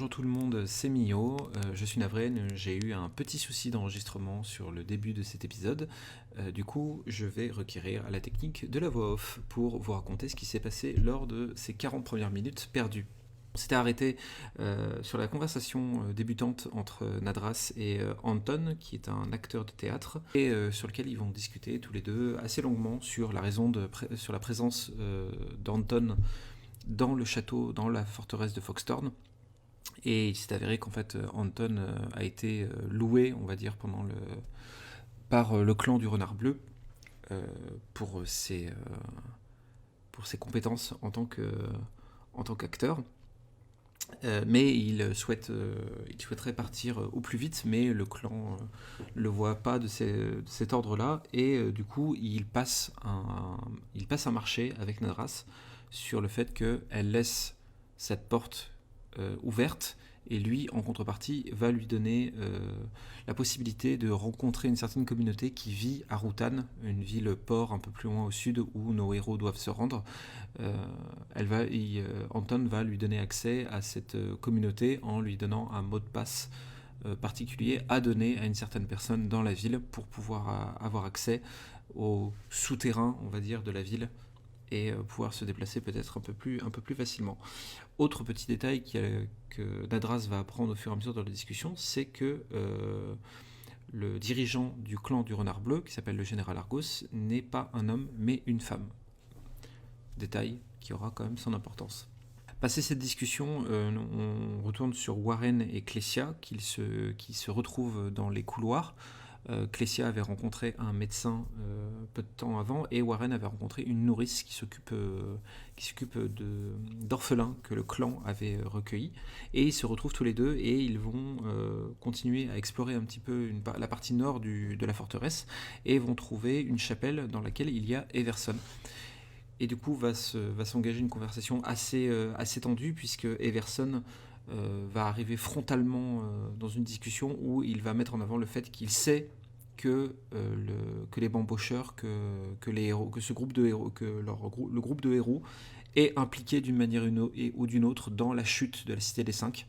bonjour tout le monde, c'est Mio. Je suis navré, j'ai eu un petit souci d'enregistrement sur le début de cet épisode. Du coup, je vais requérir à la technique de la voix off pour vous raconter ce qui s'est passé lors de ces 40 premières minutes perdues. On s'était arrêté sur la conversation débutante entre Nadras et Anton, qui est un acteur de théâtre, et sur lequel ils vont discuter tous les deux assez longuement sur sur la présence d'Anton dans le château, dans la forteresse de Foxthorn. Et il s'est avéré qu'en fait Anton a été loué, on va dire, par le clan du Renard Bleu euh, pour, ses, pour ses compétences en tant qu'acteur. Mais il souhaiterait partir au plus vite, mais le clan ne le voit pas de cet ordre-là, et du coup il passe un marché avec Nadras sur le fait qu'elle laisse cette porte ouverte, et lui, en contrepartie, va lui donner la possibilité de rencontrer une certaine communauté qui vit à Rutan, une ville-port un peu plus loin au sud où nos héros doivent se rendre. Anton va lui donner accès à cette communauté en lui donnant un mot de passe particulier à donner à une certaine personne dans la ville pour pouvoir avoir accès au souterrain, on va dire, de la ville, et pouvoir se déplacer peut-être un peu plus facilement. Autre petit détail que Nadras va apprendre au fur et à mesure dans la discussion, c'est que le dirigeant du clan du Renard Bleu, qui s'appelle le général Argos, n'est pas un homme mais une femme. Détail qui aura quand même son importance. Passé cette discussion, on retourne sur Warren et Clécia qui se retrouvent dans les couloirs. Clécia avait rencontré un médecin peu de temps avant, et Warren avait rencontré une nourrice qui s'occupe d'orphelins que le clan avait recueillis, et ils se retrouvent tous les deux et ils vont continuer à explorer un petit peu la partie nord de la forteresse, et vont trouver une chapelle dans laquelle il y a Everson. Et du coup va s'engager une conversation assez tendue, puisque Everson va arriver frontalement dans une discussion où il va mettre en avant le fait qu'il sait que les bambocheurs, que les héros, que ce groupe de héros, le groupe de héros est impliqué d'une manière ou d'une autre dans la chute de la Cité des Cinq.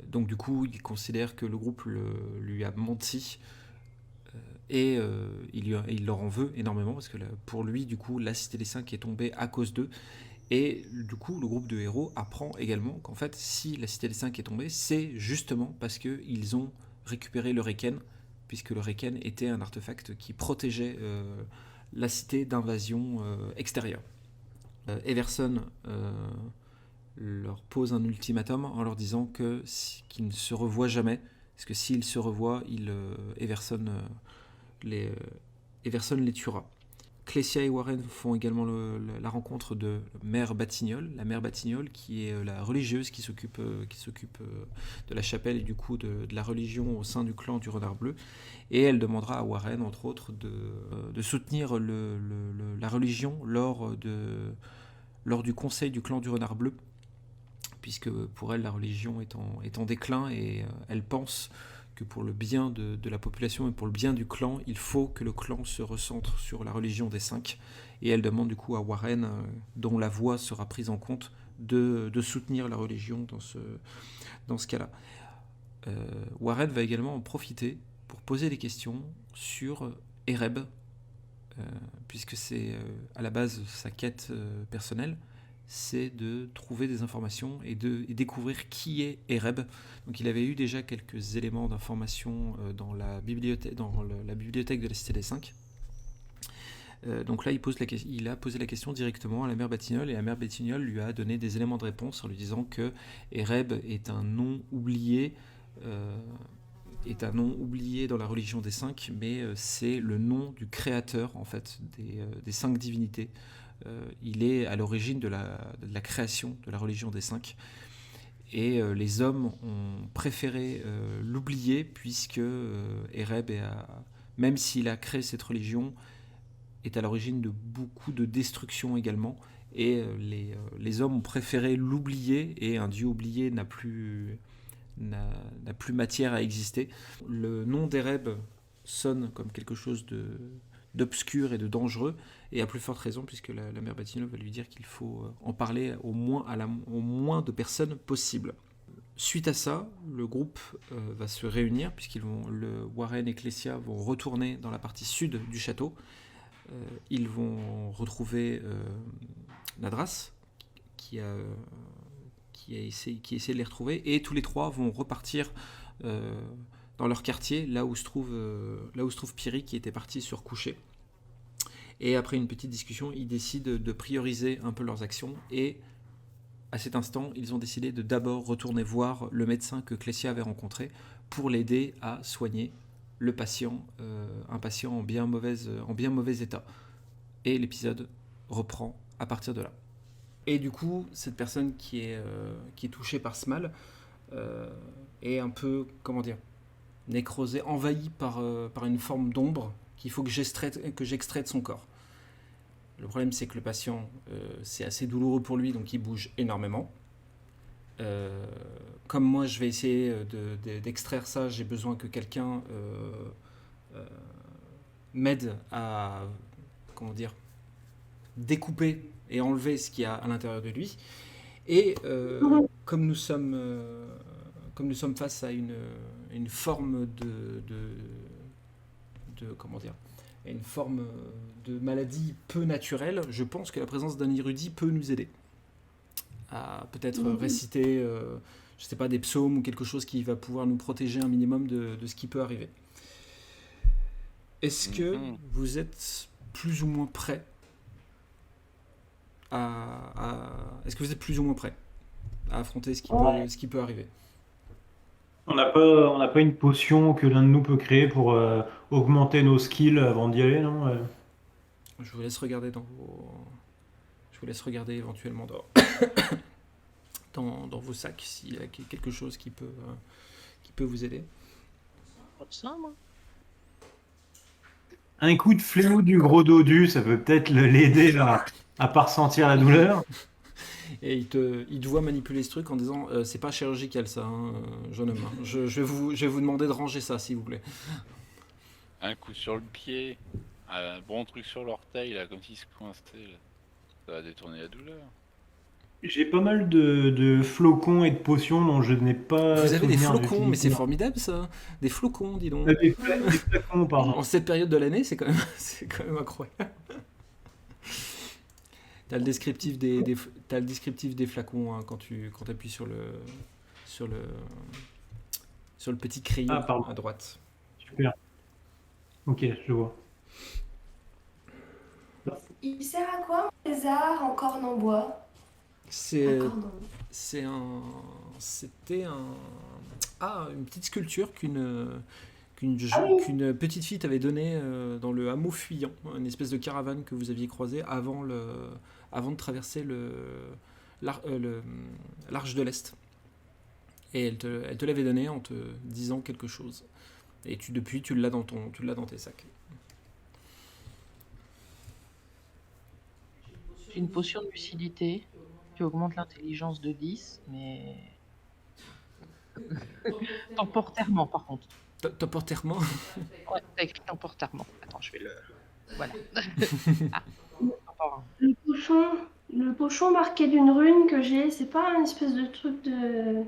Donc du coup, il considère que le groupe lui a menti, et il leur en veut énormément, parce que pour lui, du coup, la Cité des Cinq est tombée à cause d'eux. Et du coup, le groupe de héros apprend également qu'en fait, si la Cité des Cinq est tombée, c'est justement parce qu'ils ont récupéré le Reiken, puisque le Reiken était un artefact qui protégeait la cité d'invasion extérieure. Everson leur pose un ultimatum en leur disant qu'ils ne se revoient jamais, parce que s'ils se revoient, Everson les tuera. Clécia et Warren font également la rencontre de Mère Batignolles, la Mère Batignolles qui est la religieuse qui s'occupe de la chapelle et du coup de la religion au sein du clan du Renard Bleu, et elle demandera à Warren, entre autres, de soutenir la religion lors du conseil du clan du Renard Bleu, puisque pour elle la religion est en déclin, et elle pense que pour le bien de la population et pour le bien du clan, il faut que le clan se recentre sur la religion des Cinq. Et elle demande du coup à Warren, dont la voix sera prise en compte, de soutenir la religion dans ce cas-là. Warren va également en profiter pour poser des questions sur Ereb, puisque c'est à la base sa quête personnelle, c'est de trouver des informations et découvrir qui est Ereb. Donc il avait eu déjà quelques éléments d'information dans la bibliothèque de la Cité des Cinq. Donc là, il a posé la question directement à la Mère Batignolles, et la Mère Batignolles lui a donné des éléments de réponse en lui disant que Ereb est un nom oublié, dans la religion des Cinq, mais c'est le nom du créateur en fait des Cinq divinités. Il est à l'origine de la création de la religion des Cinq, et les hommes ont préféré l'oublier, puisque Ereb, même s'il a créé cette religion, est à l'origine de beaucoup de destruction également, et les hommes ont préféré l'oublier, et un dieu oublié n'a plus matière à exister. Le nom d'Ereb sonne comme quelque chose d'obscur et de dangereux, et à plus forte raison puisque la mère Batino va lui dire qu'il faut en parler au moins de personnes possible. Suite à ça, le groupe va se réunir le Warren et Clécia vont retourner dans la partie sud du château. Ils vont retrouver Nadras qui essaie de les retrouver, et tous les trois vont repartir dans leur quartier, là où se trouve Piri qui était parti se recoucher. Et après une petite discussion, ils décident de prioriser un peu leurs actions, et à cet instant, ils ont décidé de d'abord retourner voir le médecin que Clécia avait rencontré pour l'aider à soigner le patient, un patient en bien mauvais état. Et l'épisode reprend à partir de là. Et du coup, cette personne qui est touchée par ce mal est un peu, nécrosée, envahie par une forme d'ombre qu'il faut que j'extrais de son corps. Le problème, c'est que le patient, c'est assez douloureux pour lui, donc il bouge énormément. Comme moi, je vais essayer d'extraire ça, j'ai besoin que quelqu'un m'aide à découper et enlever ce qu'il y a à l'intérieur de lui. Et comme nous sommes face à une forme une forme de maladie peu naturelle, je pense que la présence d'un érudit peut nous aider à peut-être réciter, je sais pas, des psaumes ou quelque chose qui va pouvoir nous protéger un minimum de ce qui peut arriver. Est-ce que vous êtes plus ou moins prêts Est-ce que vous êtes plus ou moins prêts à affronter ce qui peut arriver? On n'a pas une potion que l'un de nous peut créer pour augmenter nos skills avant d'y aller, non? Je vous laisse regarder éventuellement dans vos sacs s'il y a quelque chose qui peut vous aider. Ça, moi. Un coup de fléau du gros dodu, ça peut peut-être l'aider à pas ressentir la douleur. Et il te voit manipuler ce truc en disant c'est pas chirurgical ça, jeune homme. Je vais vous demander de ranger ça, s'il vous plaît. Un coup sur le pied, un bon truc sur l'orteil, là, comme s'il se coinçait. Là. Ça va détourner la douleur. J'ai pas mal de flocons et de potions dont je n'ai pas. Vous avez des souvenir flocons, d'utilité. mais c'est formidable ça. Des flocons, dis donc. Des flacons, pardon. En cette période de l'année, c'est quand même incroyable. T'as le descriptif des flacons hein, quand tu appuies sur le petit crayon à droite. Super. Ok, je vois. Il sert à quoi un lézard en corne en bois? C'était une petite sculpture qu'une petite fille t'avait donnée dans le hameau fuyant, une espèce de caravane que vous aviez croisée avant de traverser l'arche de l'Est. Et elle te l'avait donnée en te disant quelque chose. Et depuis, tu l'as dans tes sacs. J'ai une potion de lucidité qui augmente l'intelligence de 10, mais temporairement par contre. Temporairement. Ouais, t'as écrit temporairement. Attends, je vais le... Voilà. Le pochon marqué d'une rune que j'ai, c'est pas un espèce de truc de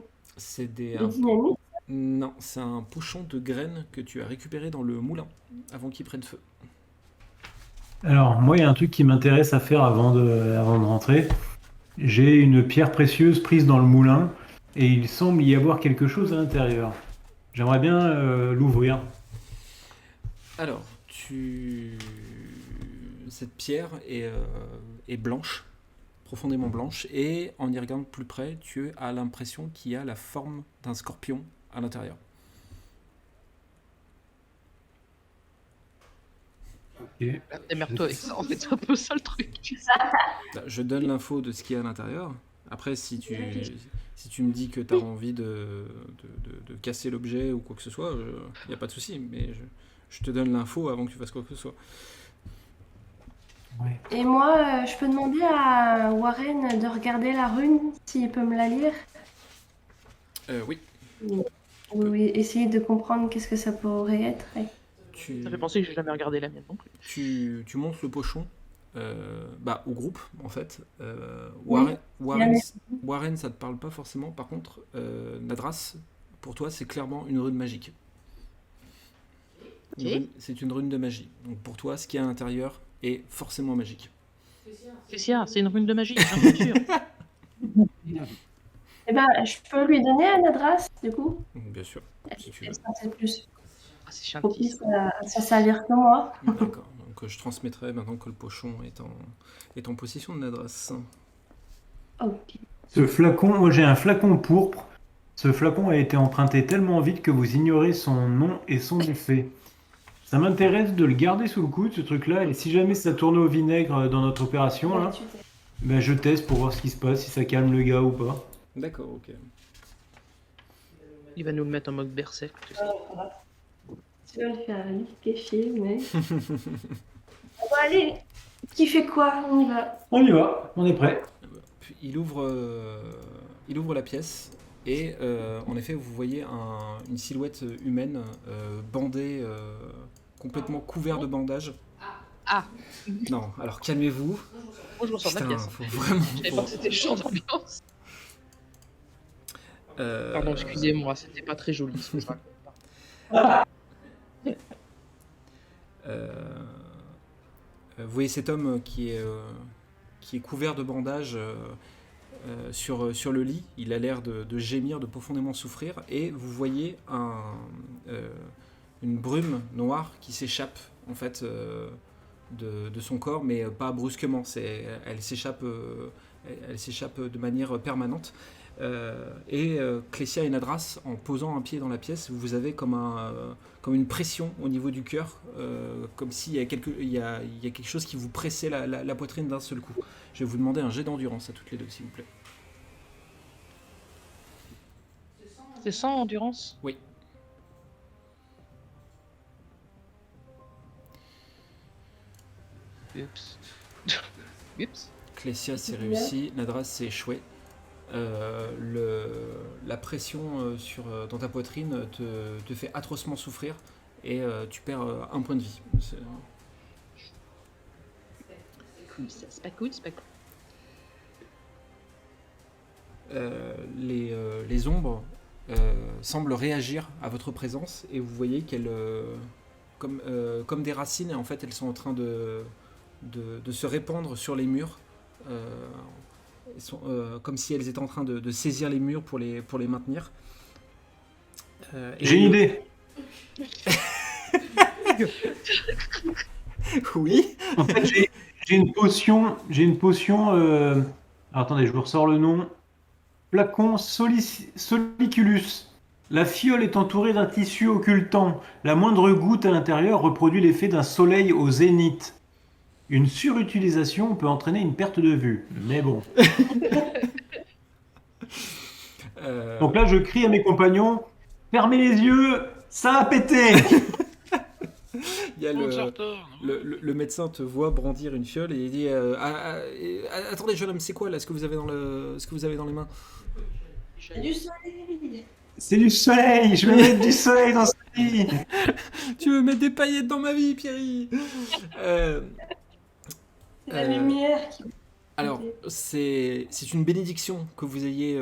dynamite? Non, c'est un pochon de graines que tu as récupéré dans le moulin avant qu'il prenne feu. Alors, moi, il y a un truc qui m'intéresse à faire avant de rentrer. J'ai une pierre précieuse prise dans le moulin et il semble y avoir quelque chose à l'intérieur. J'aimerais bien l'ouvrir. Alors, cette pierre est blanche, profondément blanche, et en y regardant de plus près, tu as l'impression qu'il y a la forme d'un scorpion à l'intérieur. Okay. Démerde-toi avec ça, en fait, c'est un peu ça le truc. Je donne l'info de ce qu'il y a à l'intérieur. Après, si tu me dis que tu as envie de casser l'objet ou quoi que ce soit, il n'y a pas de souci, mais je te donne l'info avant que tu fasses quoi que ce soit. Ouais. Et moi, je peux demander à Warren de regarder la rune, s'il peut me la lire? Oui. Oui, essayer de comprendre qu'est-ce que ça pourrait être. Ça fait penser que j'ai jamais regardé la mienne non plus. Tu montres le pochon au groupe, en fait. Oui. Warren, ça te parle pas forcément. Par contre, Nadras, pour toi, c'est clairement une rune magique. Ok. C'est une rune de magie. Donc pour toi, ce qu'il y a à l'intérieur est forcément magique. Fessia, c'est une rune de magie, bien sûr. Eh ben, je peux lui donner à Nadras, du coup. Bien sûr, si tu veux. Elle sera peut-être plus Ah, c'est propice gentil. à s'en servir que moi. D'accord. Donc je transmettrai maintenant que le pochon est en possession de Nadras. Ok. Ce flacon, moi j'ai un flacon pourpre. Ce flacon a été emprunté tellement vite que vous ignorez son nom et son effet. Ça m'intéresse de le garder sous le coude, ce truc-là, et si jamais ça tourne au vinaigre dans notre opération, là, ben je teste pour voir ce qui se passe, si ça calme le gars ou pas. D'accord, ok. Il va nous le mettre en mode berserk. Tu sais. Tu vas le faire liquéfier, mais. Bon, allez, qui fait quoi? On y va. On y va, on est prêt. Puis il ouvre la pièce et en effet vous voyez une silhouette humaine bandée, complètement couvert de bandages. Ah, Non, alors calmez-vous. moi je ressors de la Putain, pièce. faut vraiment. Je savais pas que c'était le champ d'ambiance. Pardon, excusez-moi, c'était pas très joli ce que je raconte. Vous voyez cet homme qui est couvert de bandages sur le lit. Il a l'air de gémir, de profondément souffrir. Et vous voyez une brume noire qui s'échappe en fait de son corps, mais pas brusquement. Elle s'échappe de manière permanente. Clécia et Nadras, en posant un pied dans la pièce, vous avez comme une pression au niveau du cœur, comme s'il y a quelque chose qui vous pressait la poitrine d'un seul coup. Je vais vous demander un jet d'endurance à toutes les deux, s'il vous plaît. C'est sans endurance? Oui. Oups. Oups. Clécia, c'est réussi. Nadras, c'est échoué. La pression dans ta poitrine te fait atrocement souffrir et tu perds un point de vie. C'est pas cool, c'est pas cool. Les ombres semblent réagir à votre présence et vous voyez qu'elles, comme des racines, en fait, elles sont en train de se répandre sur les murs. Comme si elles étaient en train de saisir les murs pour les maintenir. J'ai une idée. Oui. En fait, j'ai une potion. Alors, attendez, je vous ressors le nom. Flacon Soliculus. La fiole est entourée d'un tissu occultant. La moindre goutte à l'intérieur reproduit l'effet d'un soleil au zénith. Une surutilisation peut entraîner une perte de vue. Mais bon. Donc là, je crie à mes compagnons, fermez les yeux, ça a pété. Il y a le médecin te voit brandir une fiole et il dit attendez jeune homme, c'est quoi là ce que vous avez dans les mains? C'est du soleil. C'est du soleil, je vais mettre du soleil dans ce lit. Tu veux mettre des paillettes dans ma vie, Pierry? C'est la lumière qui... Alors, c'est une bénédiction que vous ayez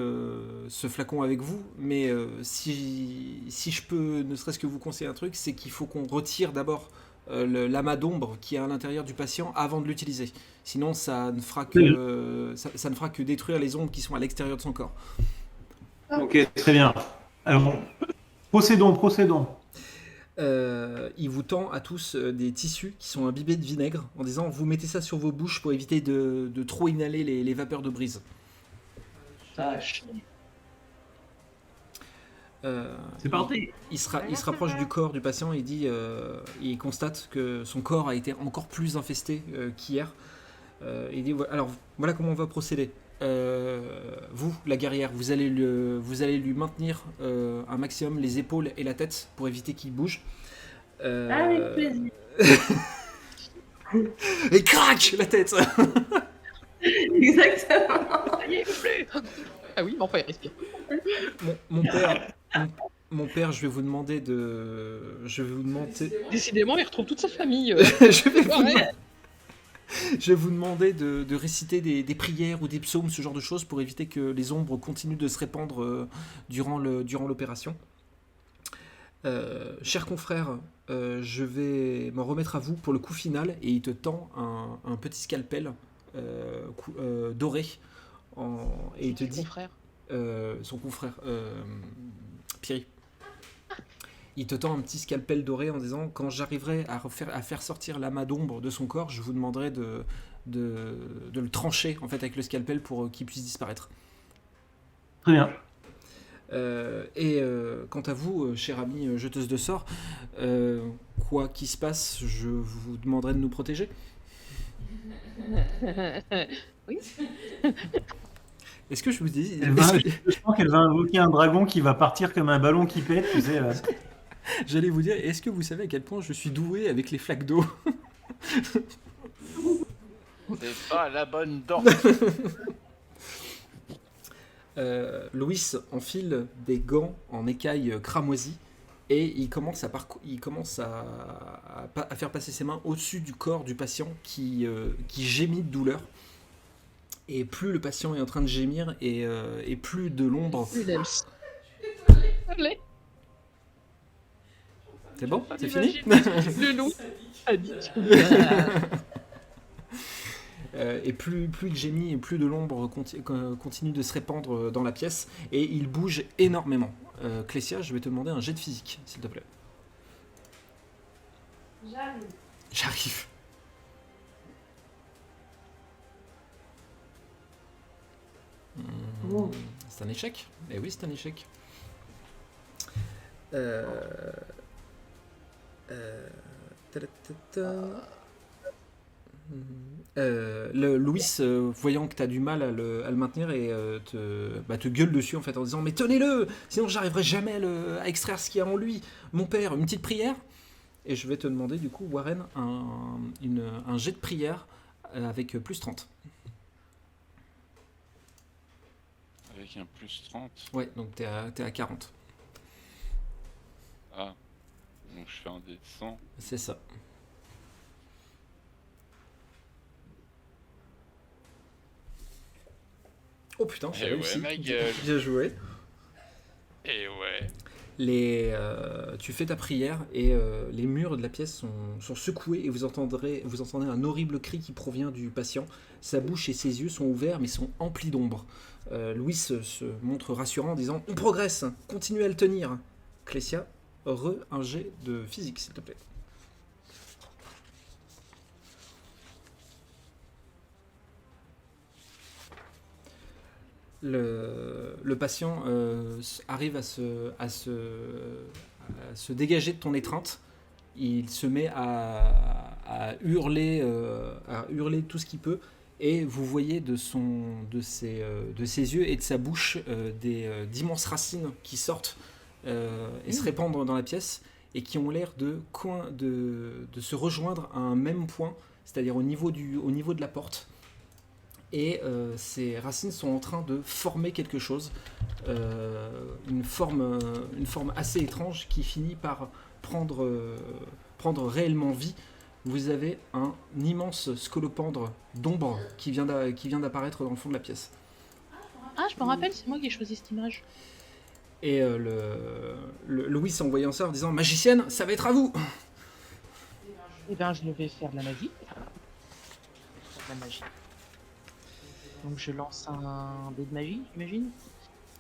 ce flacon avec vous, mais si je peux ne serait-ce que vous conseiller un truc, c'est qu'il faut qu'on retire d'abord l'amas d'ombre qui est à l'intérieur du patient avant de l'utiliser. Sinon, ça ne fera que détruire les ombres qui sont à l'extérieur de son corps. Ok, très bien. Alors, procédons. Il vous tend à tous des tissus qui sont imbibés de vinaigre en disant vous mettez ça sur vos bouches pour éviter de trop inhaler les vapeurs de brise. C'est parti. Il se rapproche du corps du patient et il constate que son corps a été encore plus infesté qu'hier. Il dit alors voilà comment on va procéder. Vous, la guerrière, vous allez lui maintenir un maximum les épaules et la tête pour éviter qu'il bouge. Avec plaisir. Et crac la tête. Exactement. Ah oui, mais enfin, il respire. Mon Mon père, je vais vous demander Décidément, il retrouve toute sa famille. Je vais vous demander de réciter des prières ou des psaumes, ce genre de choses, pour éviter que les ombres continuent de se répandre durant l'opération. Cher confrère, je vais m'en remettre à vous pour le coup final, et il te tend un petit scalpel doré, et il te dit... son confrère, Piri. Il te tend un petit scalpel doré en disant: quand j'arriverai à faire sortir l'amas d'ombre de son corps, je vous demanderai de le trancher en fait avec le scalpel pour qu'il puisse disparaître. Très bien. Quant à vous, chère amie jeteuse de sorts, quoi qu'il se passe, je vous demanderai de nous protéger. Oui. Est-ce que je vous dis... Je pense qu'elle va invoquer un dragon qui va partir comme un ballon qui pète, tu sais. J'allais vous dire, est-ce que vous savez à quel point je suis doué avec les flaques d'eau? C'est pas la bonne dent. Louis enfile des gants en écaille cramoisie et il commence à faire passer ses mains au-dessus du corps du patient qui gémit de douleur. Et plus le patient est en train de gémir et plus de l'ombre... C'est bon? C'est fini? Le loup a dit. Et plus il gémit et plus de l'ombre continue de se répandre dans la pièce et il bouge énormément. Clécia, je vais te demander un jet de physique, s'il te plaît. J'arrive. C'est un échec? Eh oui, c'est un échec. Louis, voyant que tu as du mal à le maintenir, et te gueule dessus en fait en disant: mais tenez-le, sinon j'arriverai jamais à extraire ce qu'il y a en lui. Mon père, une petite prière. Et je vais te demander du coup, Warren, un jet de prière avec plus 30. Avec un plus 30. Ouais, donc t'es à 40. Ah, donc je fais un dé de 100. C'est ça. Oh putain, j'ai réussi. Ouais, ma gueule. Bien joué. Et ouais. Tu fais ta prière et les murs de la pièce sont secoués et vous entendez un horrible cri qui provient du patient. Sa bouche et ses yeux sont ouverts mais sont emplis d'ombre. Louis se montre rassurant en disant: on progresse, continuez à le tenir. Clécia, un jet de physique s'il te plaît. Le patient arrive à se dégager de ton étreinte. Il se met à hurler tout ce qu'il peut, et vous voyez de ses yeux et de sa bouche d'immenses racines qui sortent et se répandre dans la pièce, et qui ont l'air de se rejoindre à un même point, c'est-à-dire au niveau de la porte. Et ces racines sont en train de former quelque chose, une forme assez étrange qui finit par prendre réellement vie. Vous avez un immense scolopendre d'ombre qui vient d'apparaître dans le fond de la pièce. Ah, je me rappelle, c'est moi qui ai choisi cette image. Et Louis en voyant ça en disant: magicienne, ça va être à vous. Eh bien, je vais faire de la magie. Donc je lance un dé de magie, j'imagine.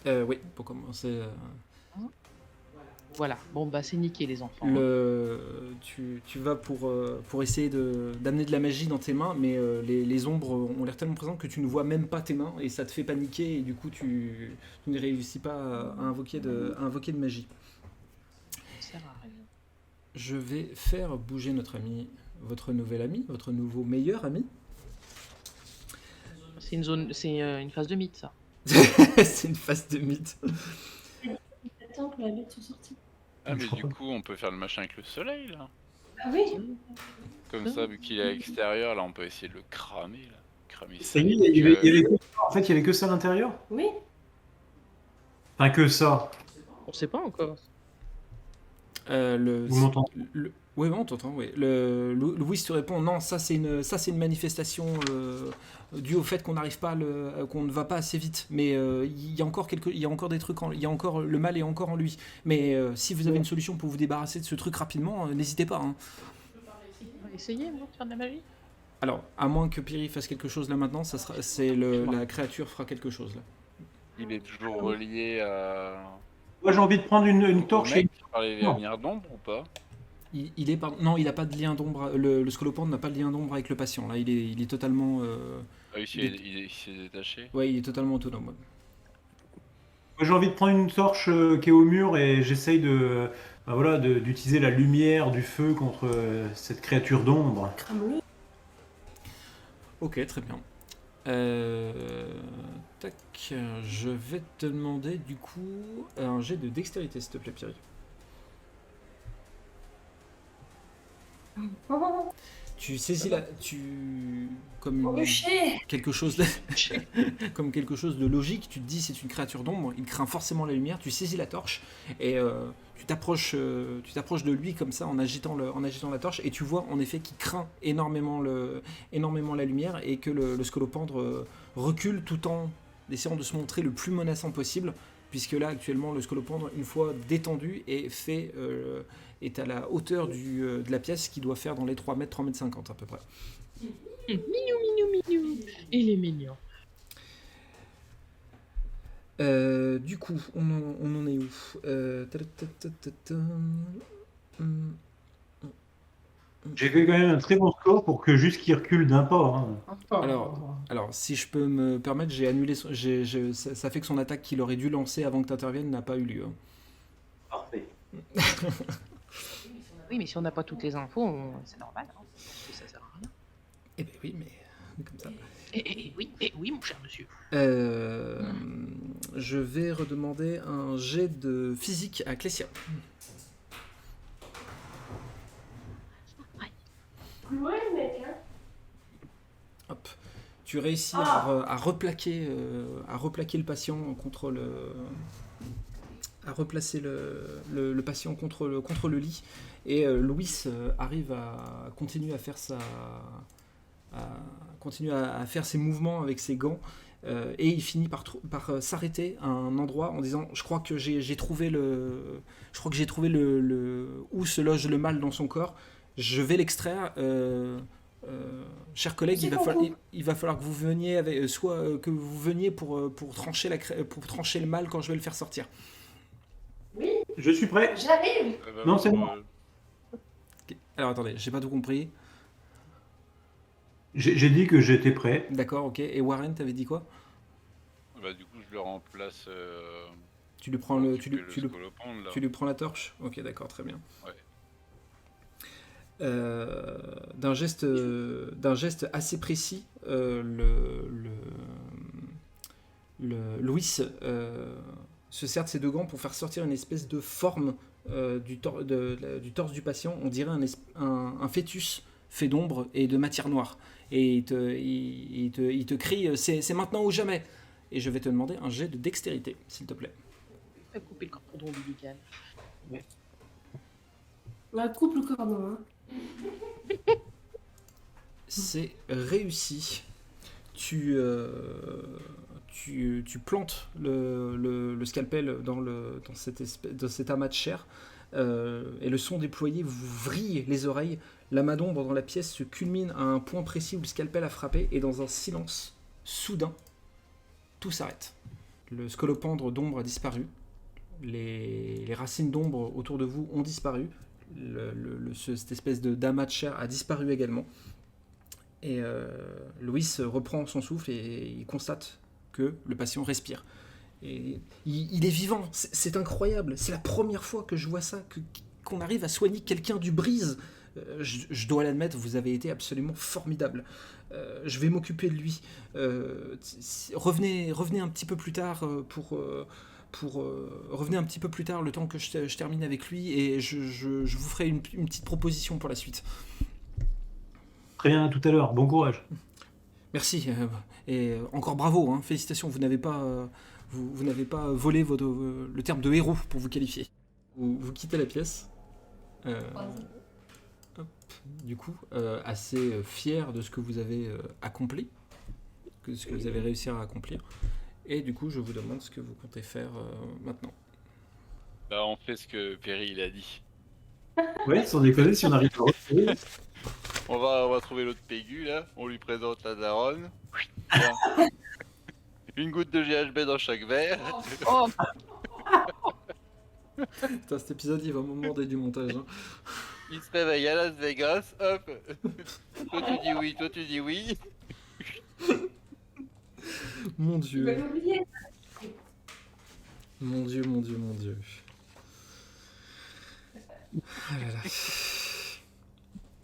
Oui, pour commencer. Voilà, bon bah c'est niqué les enfants. Tu vas pour essayer d'amener de la magie dans tes mains, mais les ombres ont l'air tellement présentes que tu ne vois même pas tes mains, et ça te fait paniquer, et du coup tu ne réussis pas à invoquer de magie. Ça sert à rien. Je vais faire bouger notre ami, votre nouvel ami, votre nouveau meilleur ami. C'est une phase de mythe, ça. C'est une phase de mythe. Attends que la lettre soit sortie. Ah, mais du coup, on peut faire le machin avec le soleil, là. Ah oui. Comme ça, vu qu'il est à l'extérieur, là, on peut essayer de le cramer, là. Cramer ça. Ça y est, en fait, il n'y avait que ça à l'intérieur? Oui. Enfin, que ça. On sait pas encore. Vous m'entendez? Oui, on t'entend. Oui. Louis te répond non, ça c'est une manifestation due au fait qu'on n'arrive pas, qu'on ne va pas assez vite. Mais il y a encore des trucs, le mal est encore en lui. Mais si vous avez une solution pour vous débarrasser de ce truc rapidement, n'hésitez pas. Hein. On va essayer, moi, de faire de la magie. Alors, à moins que Piri fasse quelque chose là maintenant, la créature fera quelque chose là. Il est toujours relié à... Moi, j'ai envie de prendre une torche. Mec, par les lumières d'ombre ou pas? Non, il n'a pas de lien d'ombre. Le scolopendre n'a pas de lien d'ombre avec le patient. Là, il est totalement. Ah oui, il s'est détaché. Ouais, il est totalement autonome. Moi, j'ai envie de prendre une torche qui est au mur et j'essaye d'utiliser la lumière du feu contre cette créature d'ombre. Crame-le. Ok, très bien. Tac, je vais te demander du coup un jet de dextérité, s'il te plaît, Piri. Tu saisis comme quelque chose comme quelque chose de logique. Tu te dis c'est une créature d'ombre, il craint forcément la lumière. Tu saisis la torche et tu t'approches de lui comme ça en agitant la torche et tu vois en effet qu'il craint énormément la lumière et que le scolopendre recule tout en essayant de se montrer le plus menaçant possible. Puisque là, actuellement, le scolopendre, une fois détendu, est à la hauteur de la pièce qui doit faire dans les 3 mètres, 3 mètres 50 à peu près. Mignon. Il est mignon. Du coup, on en est où J'ai fait quand même un très bon score pour que juste qu'il recule d'un pas. Hein. Alors, si je peux me permettre, j'ai annulé. Ça fait que son attaque qu'il aurait dû lancer avant que tu interviennes n'a pas eu lieu. Parfait. Oui, mais si on n'a pas toutes les infos, c'est normal. Hein, parce que ça sert à rien. Eh ben oui, mais comme ça. Oui, mon cher monsieur. Je vais redemander un jet de physique à Clécia. Ouais, mec, hein. Hop. Tu réussis à replaquer le patient contre le... à replacer le patient contre le lit. Et Louis arrive à continuer à faire à faire ses mouvements avec ses gants. Et il finit par s'arrêter à un endroit en disant je crois que j'ai trouvé où se loge le mal dans son corps. Je vais l'extraire. Chers collègues, il va falloir que vous veniez pour trancher le mal quand je vais le faire sortir. Oui, Je suis prêt. j'arrive. Non, c'est bon. Alors attendez, j'ai pas tout compris. J'ai dit que j'étais prêt. D'accord, ok. Et Warren, t'avais dit quoi? Bah du coup je le remplace. Tu lui prends tu lui prends la torche? Ok, d'accord, très bien. Ouais. D'un geste assez précis, Louis se sert de ses deux gants pour faire sortir une espèce de forme du torse du patient. On dirait un fœtus fait d'ombre et de matière noire. Et il te crie c'est maintenant ou jamais. Et je vais te demander un jet de dextérité, s'il te plaît. Fais couper le cordon ombilical. La coupe le cordon, hein. C'est réussi. Tu plantes le scalpel dans cet amas de chair et le son déployé vous vrille les oreilles. La main d'ombre dans la pièce se culmine à un point précis où le scalpel a frappé et dans un silence soudain, tout s'arrête. Le scolopendre d'ombre a disparu. Les racines d'ombre autour de vous ont disparu. Cette espèce d'amas de chair a disparu également. Et Louis reprend son souffle et il constate que le patient respire. Et il est vivant, c'est incroyable. C'est la première fois que je vois ça, qu'on arrive à soigner quelqu'un du brise. Je dois l'admettre, vous avez été absolument formidable. Je vais m'occuper de lui. Revenez un petit peu plus tard revenez un petit peu plus tard, le temps que je termine avec lui, et je vous ferai une petite proposition pour la suite. Très bien, à tout à l'heure. Bon courage. Merci. Et encore bravo. Hein, félicitations. Vous n'avez pas volé le terme de héros pour vous qualifier. Vous quittez la pièce. Hop. Du coup, assez fier de ce que vous avez accompli, de ce que vous avez réussi à accomplir. Et du coup, je vous demande ce que vous comptez faire maintenant. Bah, on fait ce que Perry il a dit. Ouais, sans déconner, si on arrive à retrouver. On va trouver l'autre Pégu là, on lui présente la daronne. Une goutte de GHB dans chaque verre. Oh, Putain, cet épisode, il va me demander du montage. Hein. Il se réveille à Las Vegas, hop. Toi tu dis oui, toi tu dis oui. Mon Tu vas Dieu. l'oublier. Mon Dieu, mon Dieu, mon Dieu. Ah là là.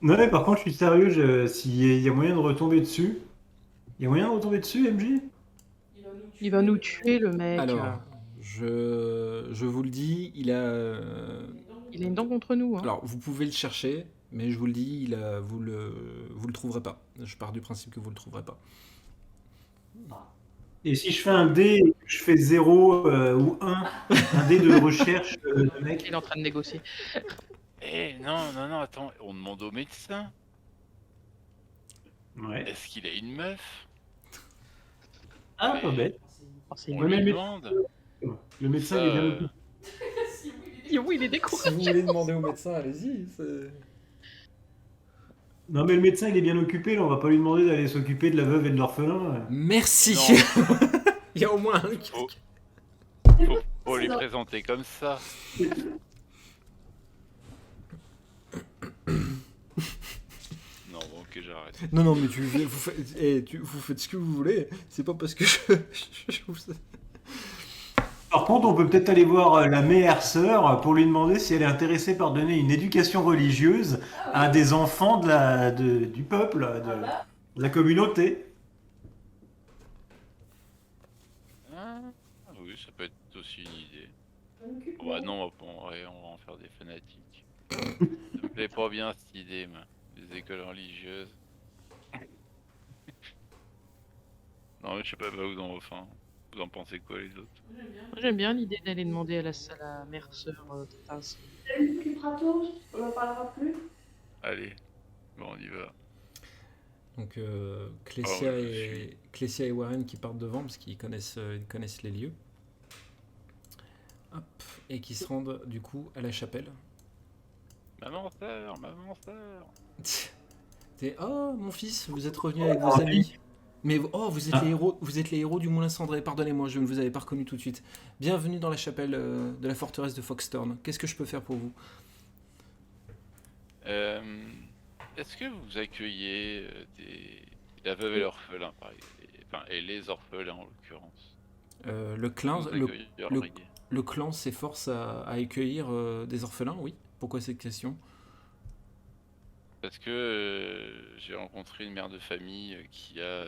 Non, mais par contre, je suis sérieux, s'il y a moyen de retomber dessus. Il y a moyen de retomber dessus, MJ? il va nous tuer, le mec. Alors, je vous le dis, il a... Il a une dent contre nous. Hein. Alors, vous pouvez le chercher, mais je vous le dis, vous le trouverez pas. Je pars du principe que vous le trouverez pas. Et si je fais un dé, et que je fais 0 ou 1, un dé de recherche, le mec. Il est en train de négocier. Eh non, attends, on demande au médecin. Ouais. Est-ce qu'il a une meuf? Ah, pas bête. Oh, c'est On Ouais, mais lui le demande. Le médecin, il est bien occupé. Oui, il est Si découragé. vous voulez demander au médecin, allez-y. Non, mais le médecin, il est bien occupé, là, on va pas lui demander d'aller s'occuper de la veuve et de l'orphelin. Merci. Non. Il y a au moins un qui... Faut lui présenter comme ça. Non, bon, ok, j'arrête. Non, mais vous faites ce que vous voulez. C'est pas parce que je vous... Par contre, on peut peut-être aller voir la meilleure sœur pour lui demander si elle est intéressée par donner une éducation religieuse à des enfants du peuple, de la communauté. Ah, oui, ça peut être aussi une idée. Bah non, on va en faire des fanatiques. Ça me plaît pas bien cette idée, moi. Les écoles religieuses. Non, mais je sais pas, bah, vous en pensez quoi les autres? Moi, j'aime bien l'idée d'aller demander à la mère sœur Tatas. Elle s'occupera tôt, on n'en parlera plus. Allez, bon, on y va. Donc Clécia, Oh, je et, Clécia et Warren qui partent devant parce qu'ils connaissent les lieux. Hop, et qui se rendent du coup à la chapelle. Maman sœur. Oh mon fils, vous êtes revenu avec vos amis. Mais vous êtes les héros du Moulin Cendré. Pardonnez-moi, je ne vous avais pas reconnu tout de suite. Bienvenue dans la chapelle de la forteresse de Foxthorn. Qu'est-ce que je peux faire pour vous? Est-ce que vous accueillez la veuve et l'orphelin, par exemple, enfin, et les orphelins en l'occurrence? Le clan s'efforce à accueillir des orphelins, oui. Pourquoi cette question? Parce que j'ai rencontré une mère de famille qui a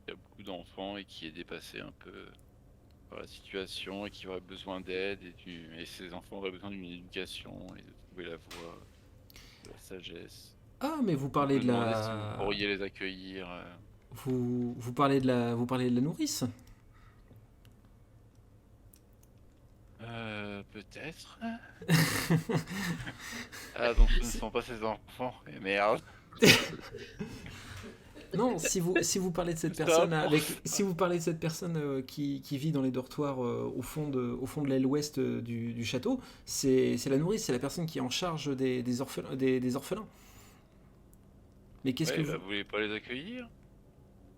beaucoup d'enfants et qui est dépassée un peu par la situation et qui aurait besoin d'aide et ses enfants auraient besoin d'une éducation et de trouver la voie de la sagesse. Ah, mais vous Je parlez me de demandais si la... vous pourriez les accueillir. Vous parlez de la nourrice? Peut-être. Ah, donc ce ne sont pas ses enfants. Et merde. Non, si vous parlez de cette personne qui vit dans les dortoirs au fond de l'aile ouest du château, c'est la nourrice, c'est la personne qui est en charge des orphelins. Mais qu'est-ce que vous voulez pas les accueillir?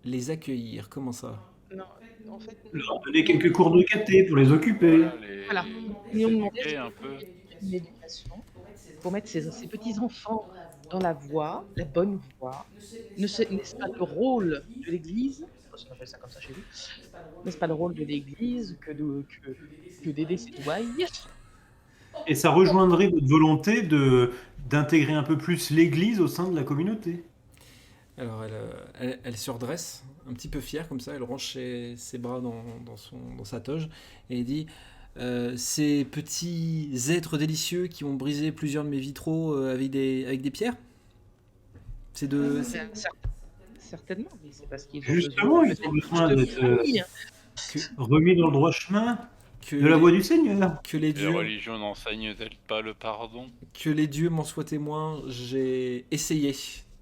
Les accueillir, comment ça? Non, en fait. Leur donner quelques cours de caté pour les occuper. Voilà. Les Ils nous demandé éduquer un peu. une éducation pour mettre ces petits-enfants dans la bonne voie. N'est-ce pas le rôle de l'Église, on appelle ça comme ça chez nous, n'est-ce pas le rôle de l'Église que d'aider ses douailles? Et ça rejoindrait votre volonté d'intégrer un peu plus l'Église au sein de la communauté. Alors elle se redresse, un petit peu fière comme ça, elle range ses bras dans sa toge et elle dit ces petits êtres délicieux qui ont brisé plusieurs de mes vitraux avec des pierres. C'est de... Certainement, mais c'est parce qu'ils ont Justement, ils ont besoin d'être remis dans le droit chemin. De la voix du Seigneur. Que les Les dieux, religions n'enseignent-elles pas le pardon? que les dieux m'en soient témoins, j'ai essayé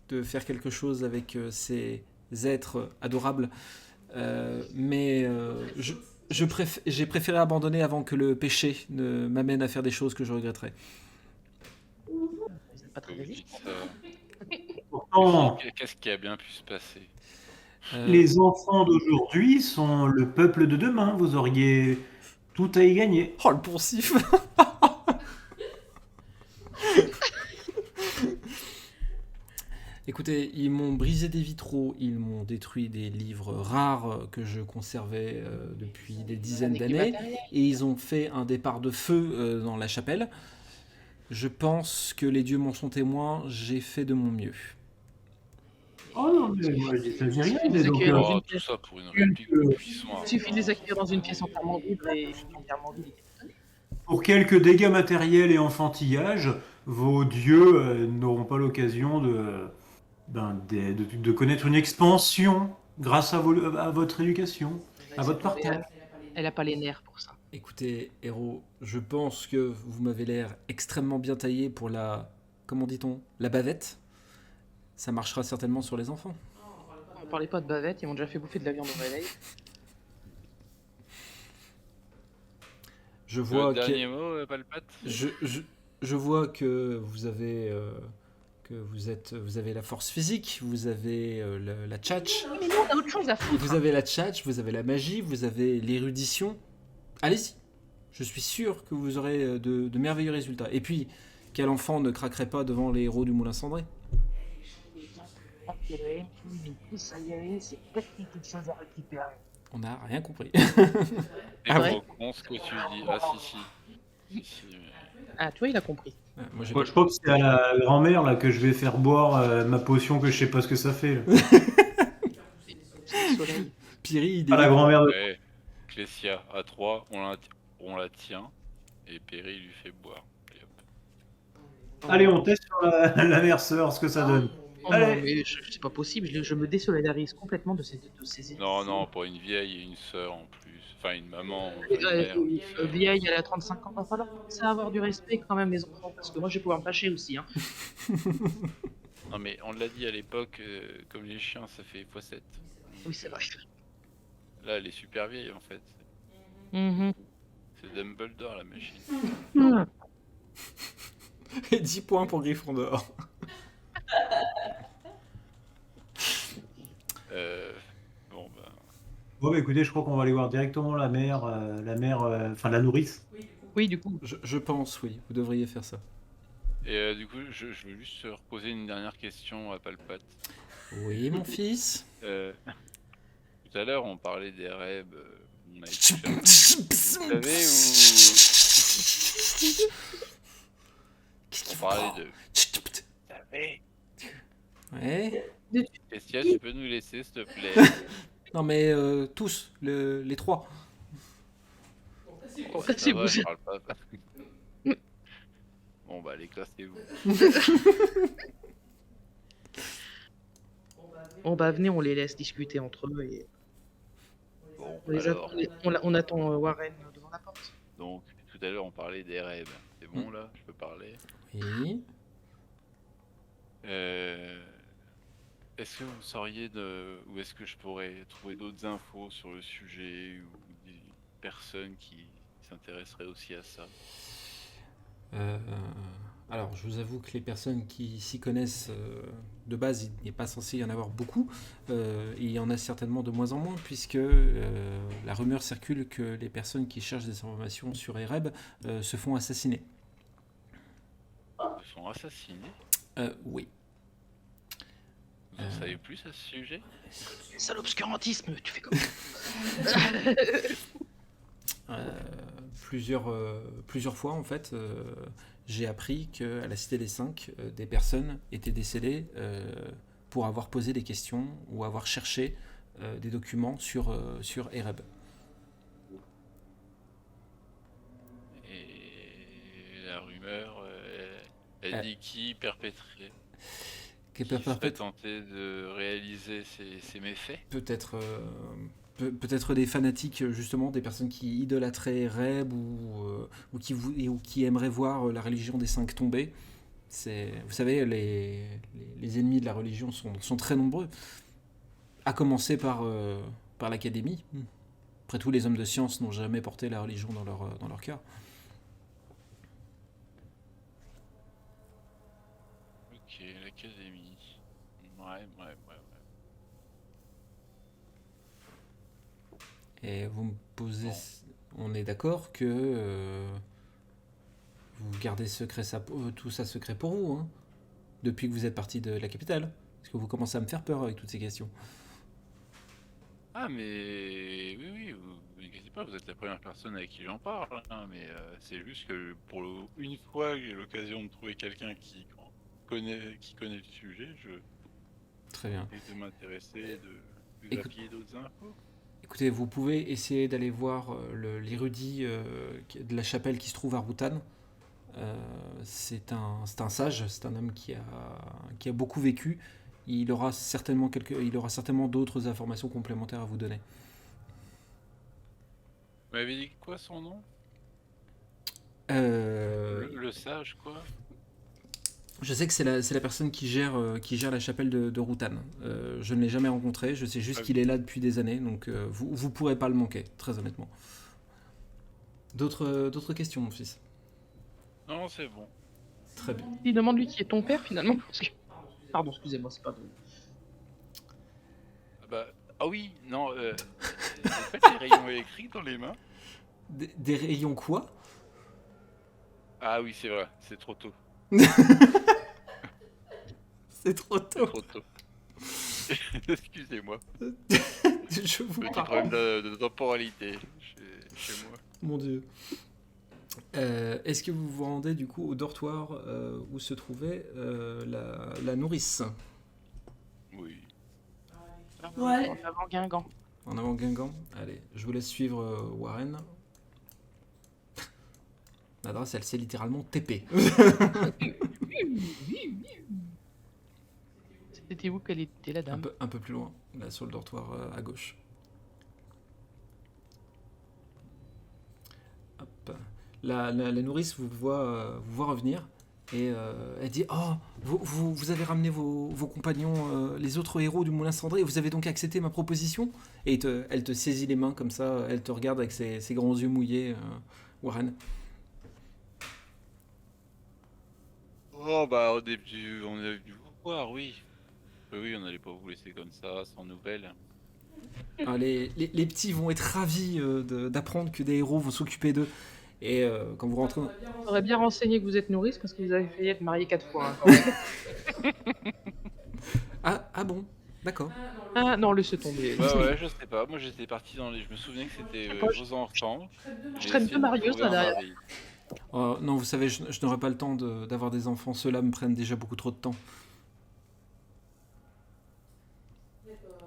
de faire quelque chose avec ces êtres adorables, mais j'ai préféré abandonner avant que le péché ne m'amène à faire des choses que je regretterais. Vous êtes pas Que très vous résistant. dites ça. Pourtant, Qu'est-ce qui a bien pu se passer? les enfants d'aujourd'hui sont le peuple de demain. Vous auriez tout à y gagner. Oh, le poncif. Écoutez, ils m'ont brisé des vitraux, ils m'ont détruit des livres rares que je conservais depuis des dizaines d'années, et ils ont fait un départ de feu dans la chapelle. Je pense que les dieux m'en sont témoins, j'ai fait de mon mieux. Oh non, mais moi je dis ça, j'ai rien. Il Mais suffit donc, de dans Oh, une tout pièce. ça pour une réplique de puissant. Il suffit de les accueillir dans une pièce entièrement vide et entièrement vide. pour quelques dégâts matériels et enfantillage, vos dieux n'auront pas l'occasion de connaître une expansion grâce à votre éducation, à votre partage. Elle a pas les nerfs pour ça. Écoutez, héros, je pense que vous m'avez l'air extrêmement bien taillé pour la... Comment dit-on? La bavette. Ça marchera certainement sur les enfants. On parlait pas de bavette, ils m'ont déjà fait bouffer de la viande au réveil. Je vois Le dernier mot, Palpate? je vois que vous avez... vous avez la force physique, vous avez la tchatch, Oui, mais nous, on a autre chose à foutre. vous avez la tchatch, vous avez la magie, vous avez l'érudition. Allez-y, je suis sûr que vous aurez de merveilleux résultats. Et puis, quel enfant ne craquerait pas devant les héros du Moulin Cendré? On n'a rien compris. C'est Ah trop con ce que tu dis. Ah si. Si, mais- Ah, tu vois, il a compris. Moi, j'ai Moi, pas- je crois que c'est à la grand-mère là que je vais faire boire ma potion que je sais pas ce que ça fait. Là. C'est le soleil. Piri, À la grand-mère de... Ouais, Clécia, à 3, on la tient, et Perry lui fait boire. Et hop. Allez, on teste sur la mère sœur ce que ça donne. Oh Allez. non, mais c'est pas possible, je me désolidarise complètement de ces Non, pas une vieille et une sœur en plus. Enfin, une maman, une mère. une sœur. Vieille, elle a 35 ans, va falloir commencer à avoir du respect quand même, les enfants, parce que moi je vais pouvoir me fâcher aussi. Hein. Non mais on l'a dit à l'époque, comme les chiens, ça fait x7. Oui, c'est vrai. Là, elle est super vieille en fait. Mhm. C'est Dumbledore la machine. Et 10 points pour Gryffondor. Bon bah. Bon, bah écoutez, je crois qu'on va aller voir directement la mère, enfin la nourrice. Oui, du coup. Je pense, oui, vous devriez faire ça. Et du coup, je veux juste reposer une dernière question à Palpate. Oui, mon fils. Tout à l'heure, on parlait des rêves. On a été vous savez où Qu'est-ce qu'il on vous parlait prend? de. Vous savez. Ouais. Kestia, tu peux nous laisser, s'il te plaît? Non, mais tous, les trois. Bon, Ça c'est va, vous. je parle pas. Bon bah, allez, cassez-vous. Bon bah venez, on les laisse discuter entre eux et Bon, on, les alors, on attend Warren devant la porte. donc, tout à l'heure, on parlait des rêves. C'est bon là? Je peux parler? Oui. Est-ce que vous sauriez où est-ce que je pourrais trouver d'autres infos sur le sujet ou des personnes qui s'intéresseraient aussi à ça? Alors, je vous avoue que les personnes qui s'y connaissent de base, il n'est pas censé y en avoir beaucoup. Il y en a certainement de moins en moins, puisque la rumeur circule que les personnes qui cherchent des informations sur Ereb se font assassiner. Ils se sont assassinés? Oui. Vous en savez plus à ce sujet? C'est l'obscurantisme, tu fais comme Plusieurs fois, en fait, j'ai appris qu'à la Cité des Cinq, des personnes étaient décédées pour avoir posé des questions ou avoir cherché des documents sur Ereb. Et la rumeur, elle dit qui perpétrait, Qui qui serait perpètre tenté de réaliser ces méfaits? peut-être peut-être des fanatiques, justement, des personnes qui idolâtraient Reb ou qui aimeraient voir la religion des 5 tomber. Vous savez, les ennemis de la religion sont très nombreux, à commencer par l'académie. Après tout, les hommes de science n'ont jamais porté la religion dans leur cœur. Ok, l'académie. Ouais. Et vous me posez... On est d'accord que vous gardez tout ça secret pour vous, hein, depuis que vous êtes parti de la capitale. Parce que vous commencez à me faire peur avec toutes ces questions. Ah, mais oui, vous inquiétez pas, vous êtes la première personne avec qui j'en parle, hein, mais c'est juste que pour une fois que j'ai l'occasion de trouver quelqu'un qui connaît le sujet, je Très bien. essaie de m'intéresser et de grappiller d'autres infos. Écoutez, vous pouvez essayer d'aller voir l'érudit de la chapelle qui se trouve à Routan. C'est un sage, c'est un homme qui a beaucoup vécu. Il aura certainement d'autres informations complémentaires à vous donner. Vous m'avez dit quoi son nom? Le sage, quoi? Je sais que c'est la personne qui gère la chapelle de Routan. Je ne l'ai jamais rencontré, je sais juste qu'il est là depuis des années, donc vous pourrez pas le manquer, très honnêtement. D'autres questions, mon fils? Non, c'est bon. Très bien. Il demande lui qui est ton père finalement. Parce que... Pardon, excusez-moi, c'est pas de... Ah oui, non, en fait, les rayons électriques dans les mains. Des rayons quoi? Ah oui, c'est vrai, c'est trop tôt. C'est trop tôt. Trop tôt. Excusez-moi. Je vous Petit parle. problème de temporalité chez moi. Mon Dieu. Est-ce que vous vous rendez du coup au dortoir où se trouvait la nourrice? Oui. Ouais. En avant Guingamp. En avant Guingamp. Allez, je vous laisse suivre Warren. L'adresse, elle s'est littéralement TP. C'était où qu'elle était la dame? Un peu plus loin, là sur le dortoir à gauche. Hop. La nourrice vous voit revenir et elle dit: Oh, vous avez ramené vos compagnons, les autres héros du Moulin Cendré, vous avez donc accepté ma proposition? Et elle te saisit les mains comme ça, elle te regarde avec ses grands yeux mouillés, Warren. Oh bah au début, on a dû vous voir, oui. Oui, on n'allait pas vous laisser comme ça, sans nouvelles. Alors, les petits vont être ravis d'apprendre que des héros vont s'occuper d'eux. Et quand vous rentrez... On aurait bien renseigné que vous êtes nourrice parce que vous avez failli être marié 4 fois. Hein. Ah bon, d'accord. Ah non, laissez tomber. Ouais, je sais pas. Moi, j'étais parti dans les... Je me souvenais que c'était vos enfants. Je traîne deux Marius là derrière. Non, vous savez, je n'aurai pas le temps d'avoir des enfants. Ceux-là me prennent déjà beaucoup trop de temps.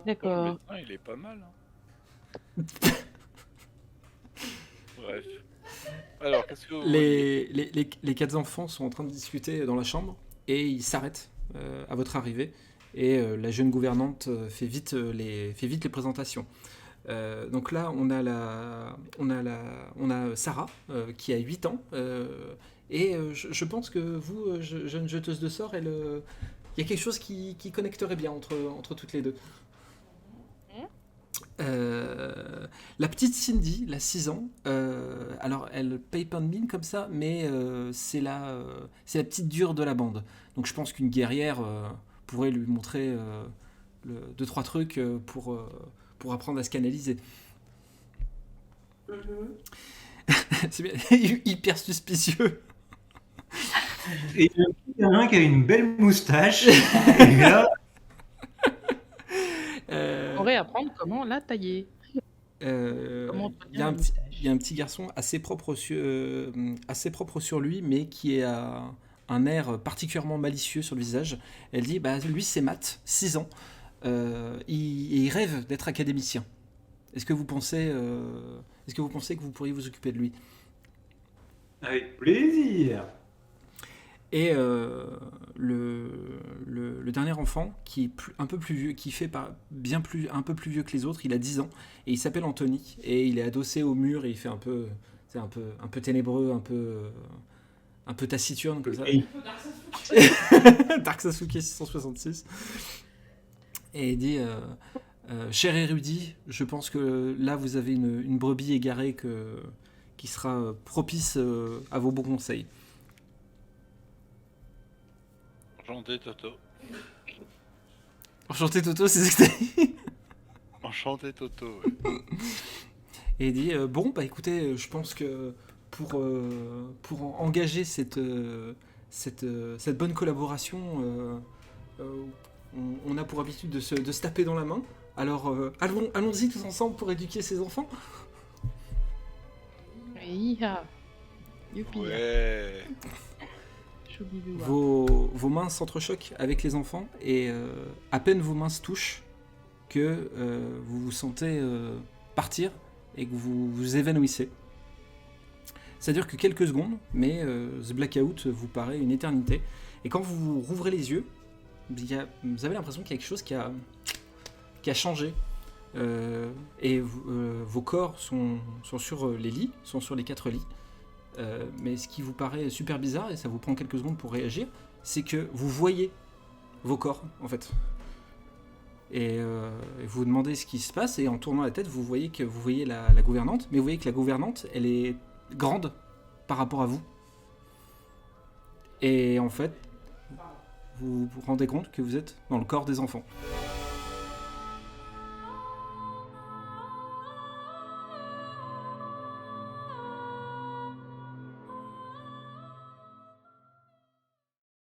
D'accord. Le médecin, il est pas mal. Hein. Bref. Alors, qu'est-ce que vous voyez ? Les 4 enfants sont en train de discuter dans la chambre et ils s'arrêtent à votre arrivée. Et la jeune gouvernante fait vite les présentations. Donc là, on a Sarah qui a 8 ans. Et je pense que vous, jeune jeteuse de sorts, il y a quelque chose qui connecterait bien entre toutes les deux. La petite Cindy, elle a 6 ans. Alors, elle paye pas de mine comme ça, mais c'est la petite dure de la bande. Donc, je pense qu'une guerrière pourrait lui montrer 2-3 trucs pour apprendre à se canaliser. C'est bien, hyper suspicieux. Et il y en a un qui a une belle moustache. Et là, On pourrait apprendre comment la tailler. Il y a un petit garçon assez propre sur lui, mais qui a un air particulièrement malicieux sur le visage. Elle dit: bah, lui, c'est Matt, 6 ans. Il rêve d'être académicien. Est-ce que vous pensez que vous pourriez vous occuper de lui? avec plaisir. Et le dernier enfant, qui est un peu plus vieux, qui fait un peu plus vieux que les autres, il a 10 ans, et il s'appelle Anthony, et il est adossé au mur, et il fait un peu ténébreux, un peu taciturne, comme ça. Dark Sasuke 666. Et il dit cher érudit, je pense que là vous avez une brebis égarée qui sera propice à vos bons conseils. Enchanté Toto. Enchanté Toto, c'est ce que t'as dit. Enchanté Toto. Et il dit bon bah écoutez, je pense que pour engager cette bonne collaboration, on a pour habitude de se taper dans la main. Alors allons-y tous ensemble pour éduquer ces enfants. Hi-ha. Youpi. Ouais. Choubidoua. Vos mains s'entrechoquent avec les enfants et à peine vos mains se touchent que vous vous sentez partir et que vous vous évanouissez. Ça dure que quelques secondes, mais ce blackout vous paraît une éternité. Et quand vous rouvrez les yeux, vous avez l'impression qu'il y a quelque chose qui a changé. Et vos corps sont sur les lits, sont sur les 4 lits. Mais ce qui vous paraît super bizarre, et ça vous prend quelques secondes pour réagir, c'est que vous voyez vos corps, en fait. Et vous vous demandez ce qui se passe, et en tournant la tête, vous voyez la gouvernante, mais vous voyez que la gouvernante, elle est grande par rapport à vous. Et en fait, vous vous rendez compte que vous êtes dans le corps des enfants.